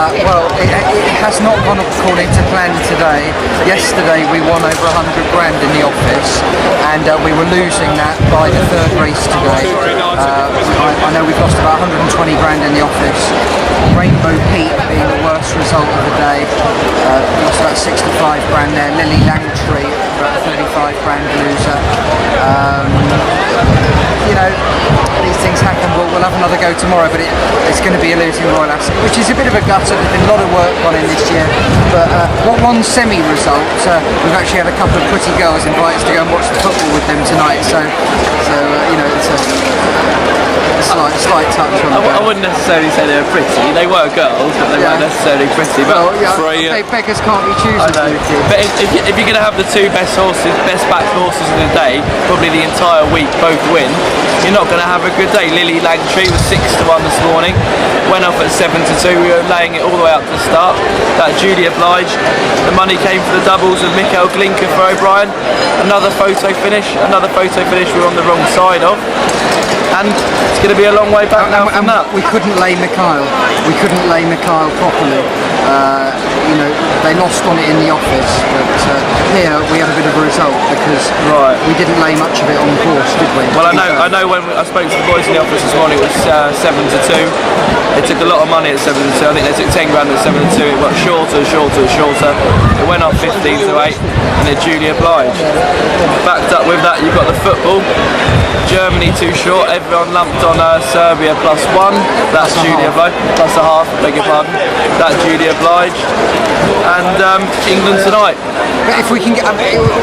Well, it has not gone according to plan today. Yesterday we won over 100 grand in the office, and we were losing that by the third race today. I know we've lost about 120 grand in the office. Rainbow Peak being the worst result of the day. Lost about 65 grand there. Lily Langtree, about 35 grand loser. You know, these things happen. We'll have another go tomorrow, but it's going to be a losing Royal Ascot, which is a bit of a gutter. There's been a lot of work gone in this year, but one semi-result. We've actually had a couple of pretty girls invited to go and watch the football with them tonight. So you know, it's a slight touch on I wouldn't necessarily say they were pretty. They were girls, but they weren't necessarily pretty. But beggars can't be choosers. But if you're going to have the two best backed horses of the day, probably the entire week, both win, you're not going to have a good day. Lily Langtree was 6-1 this morning, went off at 7-2. We were laying it all the way up to the start. That Julia Blige, the money came for the doubles of Michael Glinker for O'Brien. Another photo finish we're on the wrong side of. And it's going to be a long way back now from that. We couldn't lay Mikhail. We couldn't lay Mikhail properly. You know, they lost on it in the office, but here we had a bit of a result because we didn't lay much of it on the course, did we? Well, I know when I spoke to the boys in the office this morning, it was 7-2. They took a lot of money at 7-2. I think they took 10 grand at 7-2. It got shorter. It went up 15-8, and then Julia Blige. Backed up with that, you've got the football. Germany too short. Everyone lumped on Serbia +1. That's Julia Blige. Plus a half, beg your pardon. That's Julia Blige. And England tonight. But if we can get,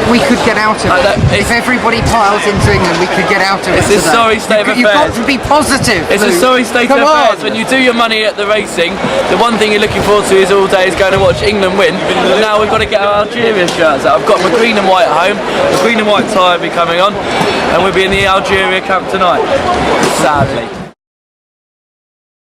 we could get out of it. If everybody piles into England, we could get out of it. It's a sorry state of affairs. You've got to be positive. It's a sorry state of affairs. When you do your money at the racing, the one thing you're looking forward to is all day is going to watch England win. But now we've got to get our Algeria shirts out. I've got my green and white at home. The green and white tie will be coming on, and we'll be in the Algeria camp tonight. Sadly.